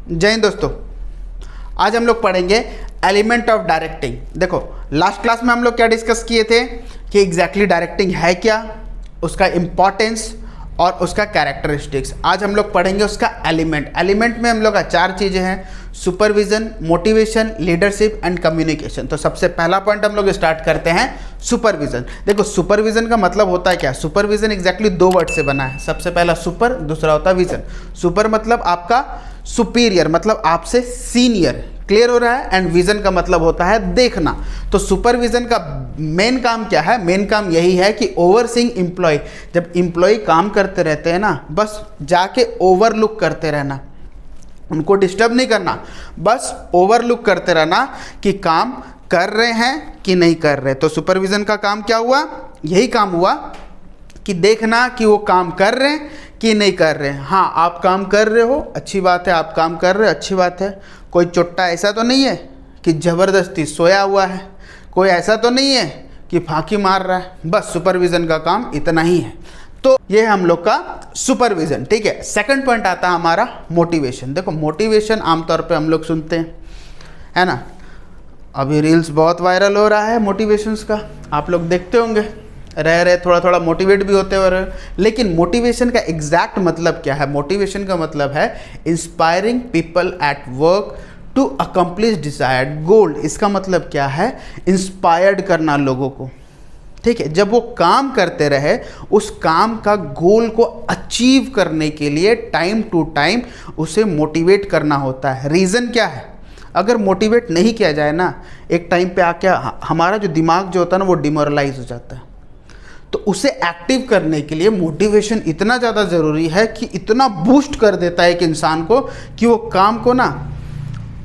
जय हिंद दोस्तों। आज हम लोग पढ़ेंगे एलिमेंट ऑफ डायरेक्टिंग। देखो लास्ट क्लास में हम लोग क्या डिस्कस किए थे कि एग्जैक्टली डायरेक्टिंग है क्या, उसका इम्पॉर्टेंस और उसका कैरेक्टरिस्टिक्स। आज हम लोग पढ़ेंगे उसका एलिमेंट। एलिमेंट में हम लोग का 4 चीज़ें हैं, supervision, motivation, leadership and communication. तो सबसे पहला पॉइंट हम लोग स्टार्ट करते हैं सुपरविजन। देखो सुपरविजन का मतलब होता है क्या? सुपरविजन एग्जैक्टली 2 वर्ड से बना है। सबसे पहला सुपर, दूसरा होता है विजन। सुपर मतलब आपका सुपीरियर, मतलब आपसे सीनियर, क्लियर हो रहा है। एंड विजन का मतलब होता है देखना। तो सुपरविजन का मेन काम क्या है? मेन काम यही है कि ओवरसीइंग एम्प्लॉय, जब एम्प्लॉय काम करते रहते हैं ना, बस जाके ओवरलुक करते रहना, उनको डिस्टर्ब नहीं करना, बस ओवरलुक करते रहना कि काम कर रहे हैं कि नहीं कर रहे। तो सुपरविजन का काम क्या हुआ? यही काम हुआ कि देखना कि वो काम कर रहे हैं कि नहीं कर रहे हैं। हाँ, आप काम कर रहे हो, अच्छी बात है, आप काम कर रहे हो, अच्छी बात है। कोई चुट्टा ऐसा तो नहीं है कि ज़बरदस्ती सोया हुआ है, कोई ऐसा तो नहीं है कि फांकी मार रहा है। बस सुपरविज़न का काम इतना ही है। तो ये है हम लोग का सुपरविज़न, ठीक है। सेकंड पॉइंट आता है हमारा मोटिवेशन। देखो मोटिवेशन आमतौर पे हम लोग सुनते हैं, है ना। अभी रील्स बहुत वायरल हो रहा है मोटिवेशंस का, आप लोग देखते होंगे, रह थोड़ा थोड़ा मोटिवेट भी होते हो रहे। लेकिन मोटिवेशन का एग्जैक्ट मतलब क्या है? मोटिवेशन का मतलब है inspiring people at work to accomplish desired goal. इसका मतलब क्या है? इंस्पायर्ड करना लोगों को, ठीक है। जब वो काम करते रहे, उस काम का गोल को अचीव करने के लिए टाइम टू टाइम उसे मोटिवेट करना होता है। रीज़न क्या है? अगर मोटिवेट नहीं किया जाए ना, एक टाइम पे आके हमारा जो दिमाग जो होता है ना, वो डिमोरलाइज हो जाता है। तो उसे एक्टिव करने के लिए मोटिवेशन इतना ज़्यादा ज़रूरी है कि इतना बूस्ट कर देता है एक इंसान को कि वो काम को ना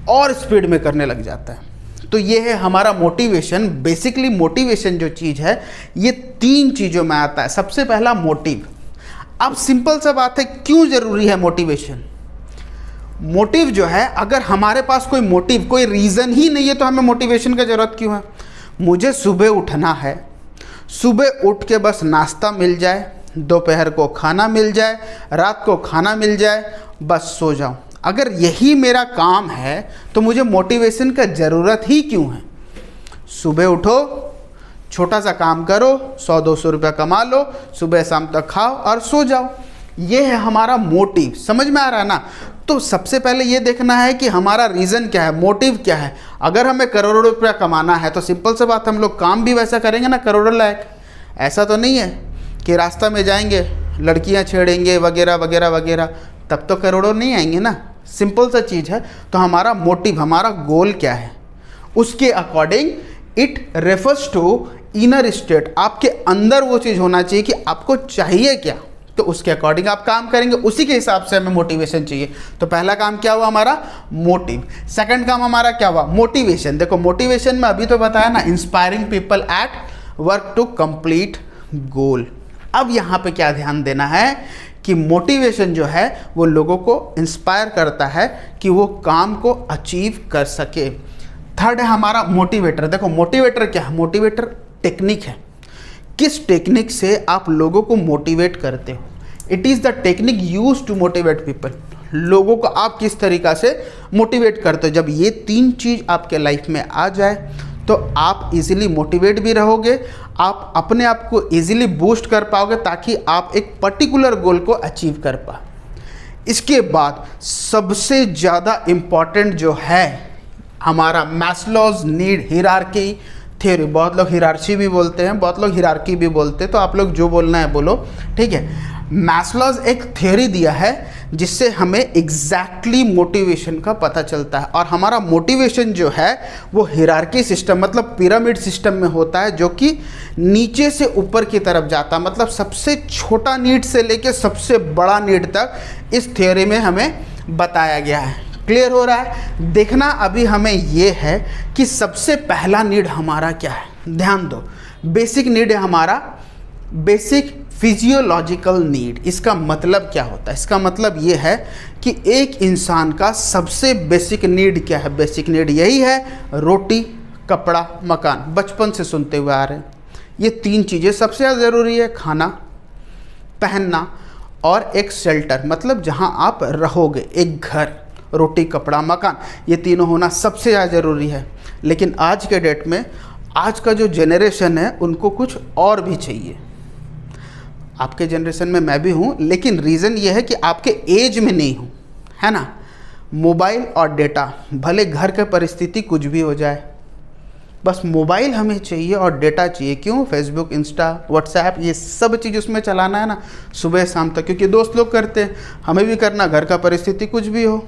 और स्पीड में करने लग जाता है। तो ये है हमारा मोटिवेशन। बेसिकली मोटिवेशन जो चीज़ है, ये 3 चीज़ों में आता है। सबसे पहला मोटिव। अब सिंपल सा बात है, क्यों ज़रूरी है मोटिवेशन? मोटिव जो है, अगर हमारे पास कोई मोटिव, कोई रीज़न ही नहीं है, तो हमें मोटिवेशन की ज़रूरत क्यों है? मुझे सुबह उठना है, सुबह उठ के बस नाश्ता मिल जाए, दोपहर को खाना मिल जाए, रात को खाना मिल जाए, बस सो जाऊं। अगर यही मेरा काम है तो मुझे मोटिवेशन का ज़रूरत ही क्यों है? सुबह उठो, छोटा सा काम करो, 100-200 रुपया कमा लो, सुबह शाम तक खाओ और सो जाओ। ये है हमारा मोटिव। समझ में आ रहा है ना? तो सबसे पहले ये देखना है कि हमारा रीज़न क्या है, मोटिव क्या है। अगर हमें करोड़ों रुपया कमाना है तो सिंपल सी बात, हम लोग काम भी वैसा करेंगे ना, करोड़ों लायक। ऐसा तो नहीं है कि रास्ता में जाएंगे, लड़कियां छेड़ेंगे वगैरह वगैरह वगैरह, तब तो करोड़ों नहीं आएंगे ना। सिंपल सा चीज़ है। तो हमारा मोटिव, हमारा गोल क्या है, उसके according it refers to inner state. आपके अंदर वो चीज़ होना चाहिए कि आपको चाहिए क्या, तो उसके अकॉर्डिंग आप काम करेंगे, उसी के हिसाब से हमें मोटिवेशन चाहिए। तो पहला काम क्या हुआ हमारा? मोटिव। सेकंड काम हमारा क्या हुआ? मोटिवेशन। देखो मोटिवेशन में अभी तो बताया ना, inspiring people at work to complete goal. अब यहाँ पे क्या ध्यान देना है कि मोटिवेशन जो है वो लोगों को इंस्पायर करता है कि वो काम को अचीव कर सके। थर्ड है हमारा मोटिवेटर। देखो मोटिवेटर क्या है? मोटिवेटर टेक्निक है। किस टेक्निक से आप लोगों को मोटिवेट करते हो? It is the technique use to motivate people. लोगों को आप किस तरीक़ा से मोटिवेट करते हो। जब ये 3 चीज़ आपके लाइफ में आ जाए तो आप इजीली मोटिवेट भी रहोगे, आप अपने आप को इजीली बूस्ट कर पाओगे ताकि आप एक पर्टिकुलर गोल को अचीव कर पाओ। इसके बाद सबसे ज़्यादा इम्पॉर्टेंट जो है हमारा मैस्लोज नीड हिरार्की थ्योरी। बहुत लोग हिरार्ची भी बोलते हैं, बहुत लोग हिरार्की भी बोलते हैं, तो आप लोग जो बोलना है बोलो, ठीक है। मैस्लोज एक थ्योरी दिया है जिससे हमें एग्जैक्टली मोटिवेशन का पता चलता है। और हमारा मोटिवेशन जो है वो हिरार्की सिस्टम, मतलब पिरामिड सिस्टम में होता है, जो कि नीचे से ऊपर की तरफ जाता है। मतलब सबसे छोटा नीड से लेके सबसे बड़ा नीड तक इस थ्योरी में हमें बताया गया है। क्लियर हो रहा है? देखना अभी हमें ये है कि सबसे पहला नीड हमारा क्या है। ध्यान दो, बेसिक नीड है हमारा, बेसिक फिजियोलॉजिकल नीड। इसका मतलब क्या होता है? इसका मतलब ये है कि एक इंसान का सबसे बेसिक नीड क्या है? बेसिक नीड यही है, रोटी, कपड़ा, मकान। बचपन से सुनते हुए आ रहे हैं, ये 3 चीज़ें सबसे ज़्यादा ज़रूरी है। खाना, पहनना और एक शेल्टर, मतलब जहाँ आप रहोगे, एक घर। रोटी कपड़ा मकान, ये तीनों होना सबसे ज़्यादा ज़रूरी है। लेकिन आज के डेट में आज का जो जनरेशन है उनको कुछ और भी चाहिए। आपके जनरेशन में मैं भी हूँ, लेकिन रीज़न ये है कि आपके एज में नहीं हूँ, है ना। मोबाइल और डेटा, भले घर की परिस्थिति कुछ भी हो जाए, बस मोबाइल हमें चाहिए और डेटा चाहिए। क्यों? फेसबुक, इंस्टा, व्हाट्सएप, ये सब चीज़ उसमें चलाना है ना सुबह शाम तक, क्योंकि दोस्त लोग करते हैं, हमें भी करना, घर का परिस्थिति कुछ भी हो।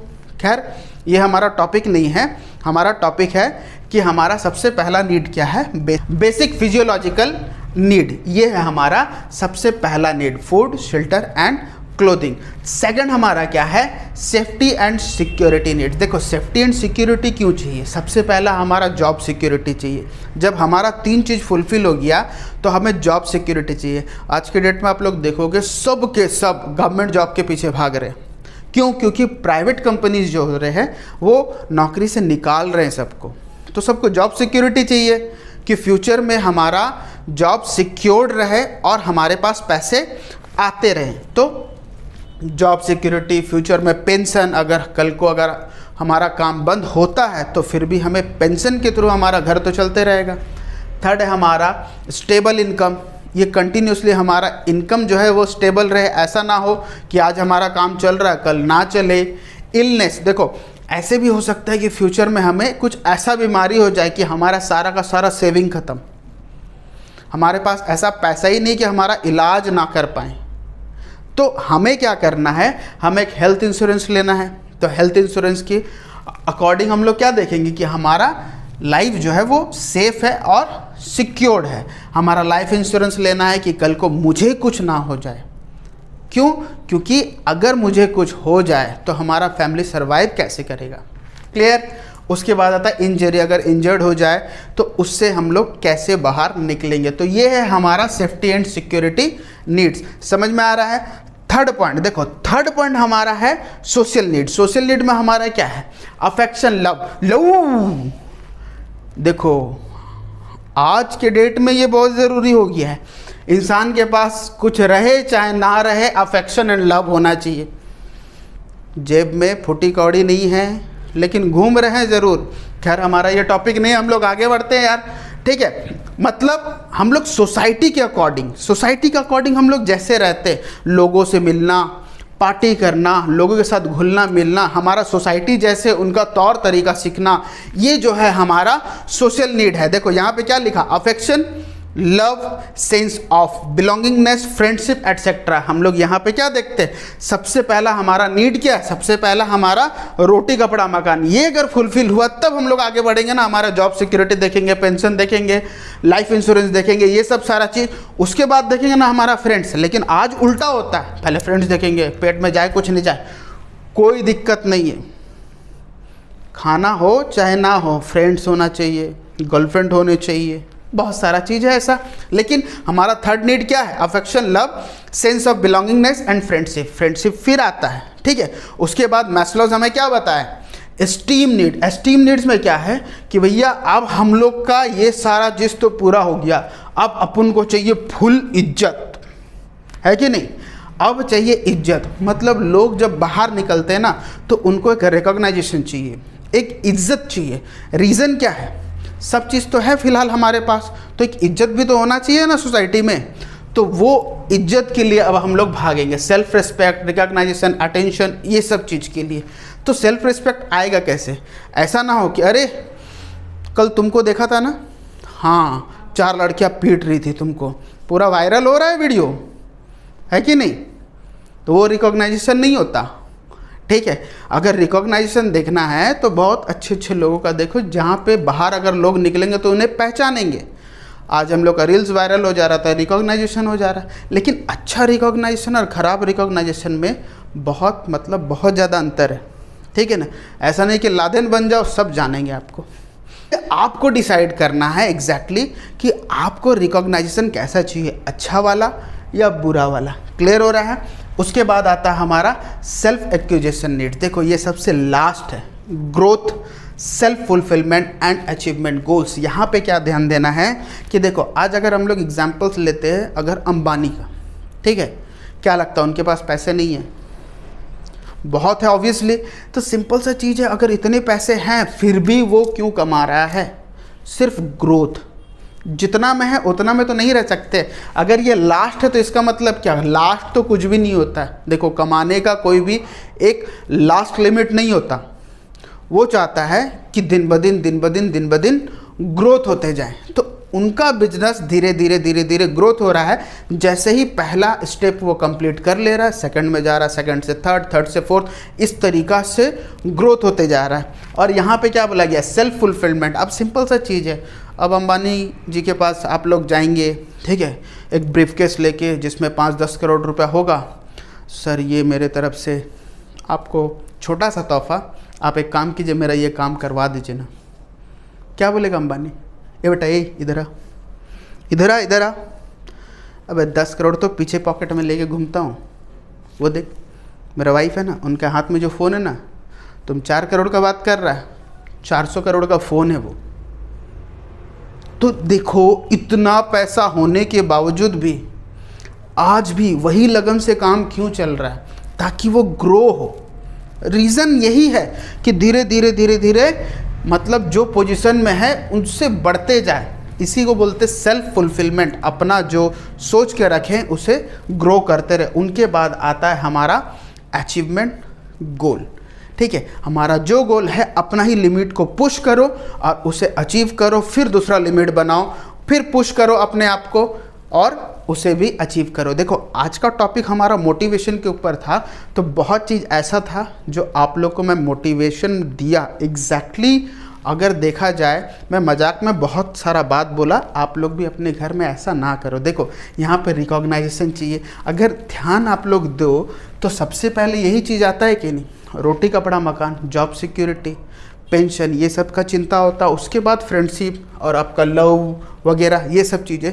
खैर, ये हमारा टॉपिक नहीं है। हमारा टॉपिक है कि हमारा सबसे पहला नीड क्या है, बेसिक फिजियोलॉजिकल नीड। ये है हमारा सबसे पहला need, food, shelter and clothing. Second हमारा क्या है, सेफ्टी एंड सिक्योरिटी नीड। देखो, सेफ्टी एंड सिक्योरिटी क्यों चाहिए? सबसे पहला हमारा जॉब सिक्योरिटी चाहिए। जब हमारा 3 चीज़ फुलफिल हो गया तो हमें जॉब सिक्योरिटी चाहिए। आज के डेट में आप लोग देखोगे सब के सब गवर्नमेंट जॉब के पीछे भाग रहे हैं। क्यों? क्योंकि प्राइवेट कंपनीज जो हो रहे हैं वो नौकरी से निकाल रहे हैं सबको, तो सबको जॉब सिक्योरिटी चाहिए कि फ्यूचर में हमारा जॉब सिक्योर्ड रहे और हमारे पास पैसे आते रहें। तो जॉब सिक्योरिटी, फ्यूचर में पेंशन, अगर कल को अगर हमारा काम बंद होता है तो फिर भी हमें पेंशन के थ्रू हमारा घर तो चलते रहेगा। थर्ड है हमारा स्टेबल इनकम, ये कंटिन्यूसली हमारा इनकम जो है वो स्टेबल रहे, ऐसा ना हो कि आज हमारा काम चल रहा है कल ना चले। इलनेस, देखो ऐसे भी हो सकता है कि फ्यूचर में हमें कुछ ऐसा बीमारी हो जाए कि हमारा सारा का सारा सेविंग ख़त्म, हमारे पास ऐसा पैसा ही नहीं कि हमारा इलाज ना कर पाएँ। तो हमें क्या करना है, हमें एक हेल्थ इंश्योरेंस लेना है। तो हेल्थ इंश्योरेंस की अकॉर्डिंग हम लोग क्या देखेंगे कि हमारा लाइफ जो है वो सेफ है और सिक्योर्ड है। हमारा लाइफ इंश्योरेंस लेना है कि कल को मुझे कुछ ना हो जाए। क्यों? क्योंकि अगर मुझे कुछ हो जाए तो हमारा फैमिली सर्वाइव कैसे करेगा। क्लियर? उसके बाद आता है इंजरी, अगर इंजर्ड हो जाए तो उससे हम लोग कैसे बाहर निकलेंगे। तो ये है हमारा सेफ्टी एंड सिक्योरिटी नीड्स। समझ में आ रहा है? थर्ड पॉइंट देखो, थर्ड पॉइंट हमारा है सोशल नीड। सोशल नीड में हमारा क्या है, अफेक्शन, लव। देखो आज के डेट में ये बहुत ज़रूरी हो गया है। इंसान के पास कुछ रहे चाहे ना रहे, अफेक्शन एंड लव होना चाहिए। जेब में फूटी कौड़ी नहीं है लेकिन घूम रहे हैं ज़रूर। खैर, हमारा ये टॉपिक नहीं, हम लोग आगे बढ़ते हैं यार, ठीक है। मतलब हम लोग सोसाइटी के अकॉर्डिंग हम लोग जैसे रहते हैं, लोगों से मिलना, पार्टी करना, लोगों के साथ घुलना मिलना, हमारा सोसाइटी जैसे उनका तौर तरीका सीखना, ये जो है हमारा सोशल नीड है। देखो यहाँ पे क्या लिखा, affection, love, sense of belongingness, friendship etcetera. हम लोग यहाँ पे क्या देखते हैं, सबसे पहला हमारा नीड क्या है, सबसे पहला हमारा रोटी कपड़ा मकान। ये अगर फुलफिल हुआ तब हम लोग आगे बढ़ेंगे ना। हमारा जॉब सिक्योरिटी देखेंगे, पेंशन देखेंगे, लाइफ इंश्योरेंस देखेंगे, ये सब सारा चीज़। उसके बाद देखेंगे ना हमारा फ्रेंड्स। लेकिन आज उल्टा होता है, पहले फ्रेंड्स देखेंगे, पेट में जाए कुछ नहीं जाए कोई दिक्कत नहीं है, खाना हो चाहे ना हो, फ्रेंड्स होना चाहिए, गर्लफ्रेंड होने चाहिए, बहुत सारा चीज़ है ऐसा। लेकिन हमारा थर्ड नीड क्या है, affection, love, sense of belongingness and friendship. Friendship फिर आता है, ठीक है। उसके बाद मैस्लोज हमें क्या बताया, एस्टीम नीड। एस्टीम नीड्स में क्या है कि भैया अब हम लोग का ये सारा चीज़ तो पूरा हो गया, अब अपन को चाहिए फुल इज्जत, है कि नहीं। अब चाहिए इज्जत, मतलब लोग जब बाहर निकलते हैं ना तो उनको एक रिकॉग्नाइजेशन चाहिए, एक इज्जत चाहिए। रीज़न क्या है, सब चीज़ तो है फिलहाल हमारे पास, तो एक इज्जत भी तो होना चाहिए ना सोसाइटी में। तो वो इज्जत के लिए अब हम लोग भागेंगे, सेल्फ रिस्पेक्ट, रिकॉग्नाइजेशन, अटेंशन, ये सब चीज़ के लिए। तो सेल्फ रिस्पेक्ट आएगा कैसे, ऐसा ना हो कि अरे कल तुमको देखा था ना, हाँ 4 लड़कियां पीट रही थी तुमको, पूरा वायरल हो रहा है वीडियो, है कि नहीं। तो वो रिकॉग्नाइजेशन नहीं होता, ठीक है। अगर रिकॉग्नाइजेशन देखना है तो बहुत अच्छे अच्छे लोगों का देखो, जहाँ पे बाहर अगर लोग निकलेंगे तो उन्हें पहचानेंगे। आज हम लोग का रील्स वायरल हो जा रहा था, रिकॉग्नाइजेशन हो जा रहा है। लेकिन अच्छा रिकॉग्नाइजेशन और ख़राब रिकॉग्नाइजेशन में बहुत ज़्यादा अंतर है, ठीक है ना। ऐसा नहीं कि लादेन बन जाओ सब जानेंगे आपको। आपको डिसाइड करना है एग्जैक्टली कि आपको रिकॉग्नाइजेशन कैसा चाहिए, अच्छा वाला या बुरा वाला। क्लियर हो रहा है। उसके बाद आता है हमारा सेल्फ एक्यूजेशन नीड। देखो ये सबसे लास्ट है, growth, self fulfilment and achievement goals. यहाँ पे क्या ध्यान देना है कि देखो आज अगर हम लोग एग्जांपल्स लेते हैं, अगर अंबानी का, ठीक है, क्या लगता है उनके पास पैसे नहीं है, बहुत है ऑब्वियसली। तो सिंपल सा चीज़ है, अगर इतने पैसे हैं फिर भी वो क्यों कमा रहा है? सिर्फ ग्रोथ, जितना में है उतना में तो नहीं रह सकते। अगर ये लास्ट है तो इसका मतलब क्या? लास्ट तो कुछ भी नहीं होता है। देखो, कमाने का कोई भी एक लास्ट लिमिट नहीं होता। वो चाहता है कि दिन ब दिन ग्रोथ होते जाए। तो उनका बिजनेस धीरे धीरे ग्रोथ हो रहा है। जैसे ही पहला स्टेप वो कंप्लीट कर ले रहा है, सेकंड में जा रहा है, सेकंड से थर्ड, थर्ड से फोर्थ, इस तरीक़ा से ग्रोथ होते जा रहा है। और यहाँ पे क्या बोला गया? Self fulfilment. अब सिंपल सा चीज़ है, अब अंबानी जी के पास आप लोग जाएंगे, ठीक है, एक ब्रीफकेस लेके जिसमें 5-10 करोड़ रुपया होगा। सर, ये मेरे तरफ से आपको छोटा सा तोहफा, आप एक काम कीजिए, मेरा ये काम करवा दीजिए ना। क्या बोलेगा अंबानी? ये बेटा, ये इधर आ। अबे 10 करोड़ तो पीछे पॉकेट में लेके घूमता हूँ। वो देख, मेरा वाइफ है ना, उनके हाथ में जो फ़ोन है ना, तुम 4 करोड़ का बात कर रहा है, 400 करोड़ का फ़ोन है वो। तो देखो, इतना पैसा होने के बावजूद भी आज भी वही लगन से काम क्यों चल रहा है? ताकि वो ग्रो हो। रीज़न यही है कि धीरे धीरे मतलब जो पोजीशन में है उनसे बढ़ते जाए। इसी को बोलते सेल्फ फुलफिलमेंट। अपना जो सोच के रखें उसे ग्रो करते रहे। उनके बाद आता है हमारा अचीवमेंट गोल। ठीक है, हमारा जो गोल है अपना ही लिमिट को पुश करो और उसे अचीव करो, फिर दूसरा लिमिट बनाओ, फिर पुश करो अपने आप को और उसे भी अचीव करो। देखो, आज का टॉपिक हमारा मोटिवेशन के ऊपर था, तो बहुत चीज़ ऐसा था जो आप लोग को मैं मोटिवेशन दिया एग्जैक्टली। अगर देखा जाए, मैं मजाक में बहुत सारा बात बोला, आप लोग भी अपने घर में ऐसा ना करो। देखो, यहाँ पे रिकॉग्नाइजेशन चाहिए। अगर ध्यान आप लोग दो तो सबसे पहले यही चीज़ आता है कि नहीं? रोटी कपड़ा मकान, जॉब सिक्योरिटी, पेंशन, ये सब का चिंता होता है। उसके बाद फ्रेंडशिप और आपका लव वगैरह, ये सब चीज़ें।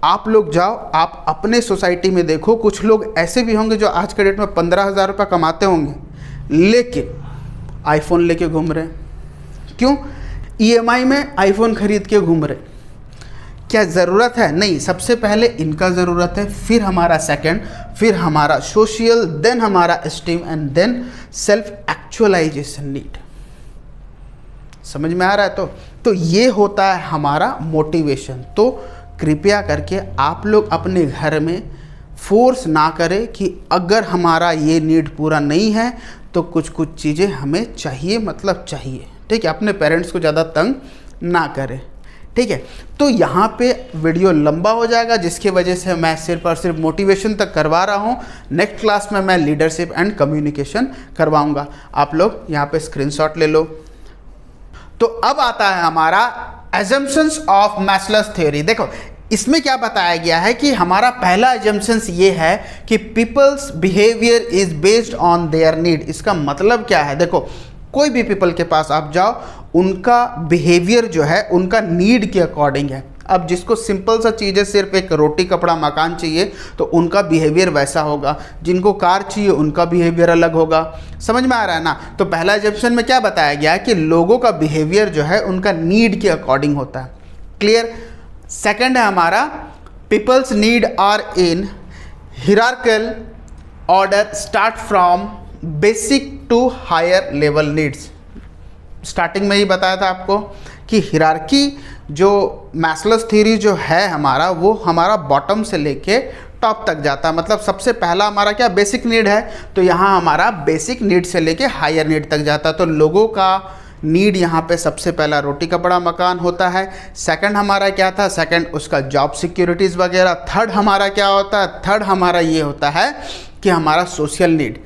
आप लोग जाओ, आप अपने सोसाइटी में देखो, कुछ लोग ऐसे भी होंगे जो आज के डेट में 15,000 रुपये कमाते होंगे, लेकिन आईफोन लेके घूम रहे हैं। क्यों? EMI में आईफोन खरीद के घूम रहे। क्या ज़रूरत है? नहीं। सबसे पहले इनका ज़रूरत है, फिर हमारा सेकंड, फिर हमारा सोशल, देन हमारा esteem and then self actualization need. समझ में आ रहा है? तो ये होता है हमारा मोटिवेशन। तो कृपया करके आप लोग अपने घर में फोर्स ना करें कि अगर हमारा ये नीड पूरा नहीं है तो कुछ चीज़ें हमें चाहिए, मतलब चाहिए। ठीक है, अपने पेरेंट्स को ज़्यादा तंग ना करें। ठीक है, तो यहाँ पे वीडियो लंबा हो जाएगा, जिसकी वजह से मैं सिर्फ और सिर्फ मोटिवेशन तक करवा रहा हूँ। नेक्स्ट क्लास में मैं लीडरशिप एंड कम्युनिकेशन करवाऊँगा। आप लोग यहाँ पे स्क्रीनशॉट ले लो। तो अब आता है हमारा assumptions ऑफ मैस्लोस थ्योरी। देखो, इसमें क्या बताया गया है कि हमारा पहला assumptions ये है कि peoples behaviour is based on their need. इसका मतलब क्या है? देखो, कोई भी पीपल के पास आप जाओ, उनका बिहेवियर जो है उनका नीड के अकॉर्डिंग है। अब जिसको सिंपल सा चीज़ें, सिर्फ एक रोटी कपड़ा मकान चाहिए तो उनका बिहेवियर वैसा होगा। जिनको कार चाहिए उनका बिहेवियर अलग होगा। समझ में आ रहा है ना? तो पहला एजम्पशन में क्या बताया गया है कि लोगों का बिहेवियर जो है उनका नीड के अकॉर्डिंग होता है। क्लियर? सेकंड है हमारा, people's need are in hierarchical order, start from basic to higher level needs. Starting में ही बताया था आपको कि हिरार्की जो मैस्लोस थ्योरी जो है हमारा, वो हमारा बॉटम से लेके टॉप तक जाता है। मतलब सबसे पहला हमारा क्या? बेसिक नीड है। तो यहाँ हमारा बेसिक नीड से लेके हायर नीड तक जाता है। तो लोगों का नीड यहाँ पे सबसे पहला रोटी कपड़ा मकान होता है। सेकंड हमारा क्या था? सेकंड उसका जॉब सिक्योरिटीज़ वगैरह। थर्ड हमारा क्या होता है? थर्ड हमारा ये होता है कि हमारा सोशल नीड।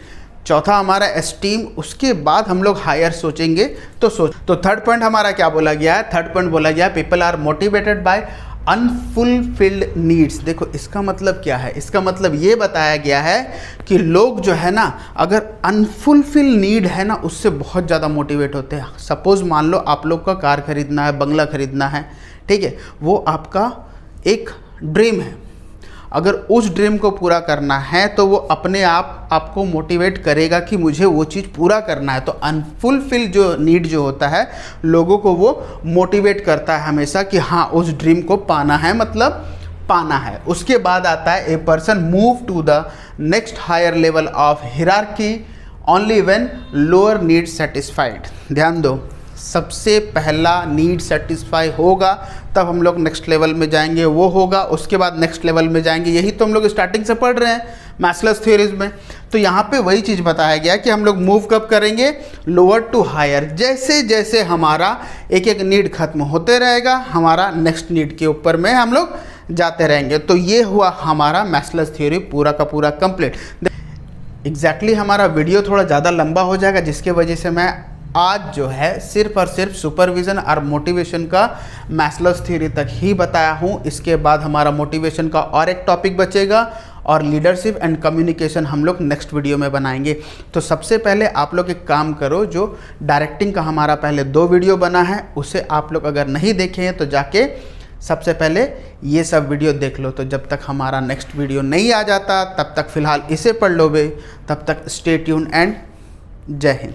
चौथा हमारा एस्टीम। उसके बाद हम लोग हायर सोचेंगे तो थर्ड पॉइंट हमारा क्या बोला गया है? थर्ड पॉइंट बोला गया people are motivated by unfulfilled needs. देखो, इसका मतलब क्या है? इसका मतलब ये बताया गया है कि लोग जो है ना, अगर अनफुलफिल नीड है ना, उससे बहुत ज़्यादा मोटिवेट होते हैं। सपोज मान लो आप लोग का कार खरीदना है, बंगला खरीदना है, ठीक है, वो आपका एक ड्रीम है। अगर उस ड्रीम को पूरा करना है तो वो अपने आप आपको मोटिवेट करेगा कि मुझे वो चीज़ पूरा करना है। तो अनफुलफिल जो नीड जो होता है, लोगों को वो मोटिवेट करता है हमेशा कि हाँ, उस ड्रीम को पाना है, मतलब पाना है। उसके बाद आता है a person move to the next higher level of hierarchy only when lower need satisfied. ध्यान दो, सबसे पहला नीड सेटिस्फाई होगा तब हम लोग नेक्स्ट लेवल में जाएंगे, वो होगा उसके बाद नेक्स्ट लेवल में जाएंगे। यही तो हम लोग स्टार्टिंग से पढ़ रहे हैं मैस्लोस थ्योरीज में। तो यहाँ पे वही चीज़ बताया गया कि हम लोग मूव कब करेंगे, लोअर टू हायर। जैसे जैसे हमारा एक एक नीड खत्म होते रहेगा, हमारा नेक्स्ट नीड के ऊपर में हम लोग जाते रहेंगे। तो ये हुआ हमारा मैस्लोस थ्योरी पूरा का पूरा कंप्लीट। एग्जैक्टली हमारा वीडियो थोड़ा ज़्यादा लंबा हो जाएगा, जिसके वजह से मैं आज जो है सिर्फ और सिर्फ सुपरविज़न और मोटिवेशन का मैस्लोस थ्योरी तक ही बताया हूँ। इसके बाद हमारा मोटिवेशन का और एक टॉपिक बचेगा और लीडरशिप एंड कम्युनिकेशन हम लोग नेक्स्ट वीडियो में बनाएंगे। तो सबसे पहले आप लोग एक काम करो, जो डायरेक्टिंग का हमारा पहले 2 वीडियो बना है उसे आप लोग अगर नहीं देखे हैं तो जाके सबसे पहले ये सब वीडियो देख लो। तो जब तक हमारा नेक्स्ट वीडियो नहीं आ जाता तब तक फ़िलहाल इसे पढ़ लो बे। तब तक स्टे ट्यून एंड जय हिंद।